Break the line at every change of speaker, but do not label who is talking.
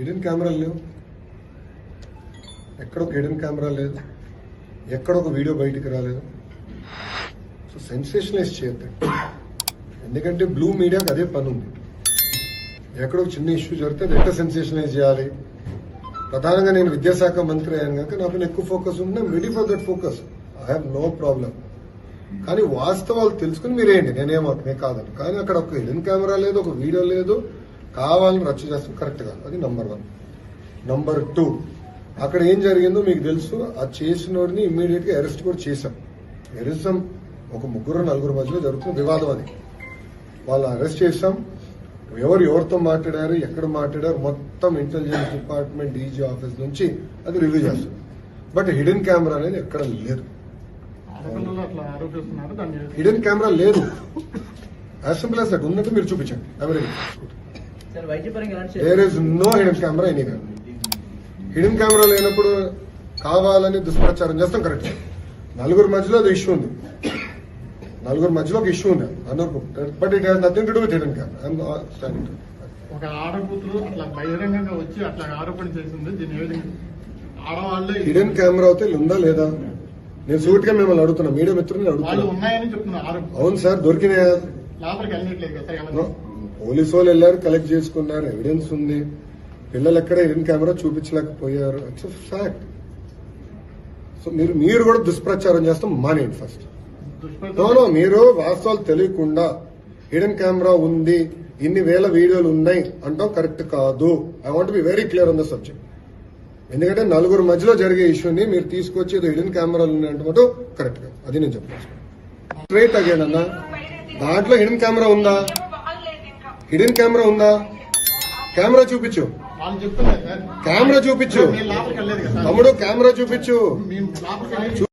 Hidden కెమెరాలు లేవు, ఎక్కడ ఒక హిడెన్ కెమెరా లేదు, ఎక్కడ ఒక వీడియో బయటికి రాలేదు. సో సెన్సేషనలైజ్ చేయద్దండి, ఎందుకంటే బ్లూ మీడియాకి అదే పని ఉంది. ఎక్కడో ఒక చిన్న ఇష్యూ జరిగితే అది ఎట్లా సెన్సేషనలైజ్ చేయాలి. ప్రధానంగా నేను విద్యాశాఖ మంత్రి అయ్యాను కనుక నాకు ఎక్కువ ఫోకస్ ఉంది. I'm ready for that focus, I have no problem. కానీ వాస్తవాలు తెలుసుకుని మీరేంటి, నేనే కాదండి. కానీ అక్కడ ఒక హిడెన్ కెమెరా లేదు, ఒక వీడియో లేదు, కావాలని రచ్చ చేస్తాం, కరెక్ట్ కాదు. అది నంబర్ 1. నంబర్ 2, అక్కడ ఏం జరిగిందో మీకు తెలుసు. ఆ చేసినోడిని ఇమ్మీడియట్ గా అరెస్ట్ కూడా చేశాం. ఎరిజం ఒక 3-4 మధ్యలో జరుగుతున్న వివాదం అది. వాళ్ళు అరెస్ట్ చేశాం. ఎవరితో మాట్లాడారు, ఎక్కడ మాట్లాడారు, మొత్తం ఇంటెలిజెన్స్ డిపార్ట్మెంట్ డీజీ ఆఫీస్ నుంచి అది రివ్యూ చేస్తారు. బట్ హిడెన్ కెమెరా అనేది ఎక్కడ లేదు. హిడెన్ కెమెరా లేదు. As simple as that. ఉన్నట్టు మీరు చూపించండి. There is no hidden camera anywhere. Hidden camera లేనప్పుడు కావాలని దుష్ప్రచారం చేస్తాం, కరెక్ట్. 4 మధ్యలో అది ఇష్యూ ఉంది, 4 మధ్యలో ఒక ఇష్యూ ఉంది అందరికీ. But it has nothing to do with hidden camera.
ఒక ఆడకూతురు అట్లా బహిరంగంగా వచ్చి అట్లా ఆరోపణ చేసింది. దీని ఏ విధంగా ఆడవాళ్ళు
హిడెన్ కెమెరా అయితే ఉందా లేదా నేను సూట్ గా మిమ్మల్ని అడుగుతున్నా, మీడియా మిత్రులు అడుగుతున్నా.
ఉన్నాయని చెప్తున్నారు.
అవును సార్, దొరికినాయా?
లోపలికి వెళ్ళట్లేదు కదా.
పోలీసు వాళ్ళు వెళ్ళారు, కలెక్ట్ చేసుకున్నారు, ఎవిడెన్స్ ఉంది. పిల్లలు ఎక్కడ హిడెన్ కెమెరా చూపించలేకపోయారు, ఇట్స్ ఫ్యాక్ట్. సో మీరు కూడా దుష్ప్రచారం చేస్తాం మానేయండి ఫస్ట్. నో, మీరు వాస్తవాలు తెలియకుండా హిడెన్ కెమెరా ఉంది, ఇన్ని వేల వీడియోలు ఉన్నాయి అంటాం కరెక్ట్ కాదు. I want be very clear on the subject. ఎందుకంటే 4 మధ్యలో జరిగే ఇష్యూని మీరు తీసుకొచ్చి హిడెన్ కెమెరాలు ఉన్నాయంటే కరెక్ట్ కాదు. అది నేను చెప్తాను స్ట్రైట్ అగైన్ అన్న. దాంట్లో హిడెన్ కెమెరా ఉందా? హిడెన్ కెమెరా ఉందా? కెమెరా చూపించు, కెమెరా చూపించు తమ్ముడు, కెమెరా చూపించు.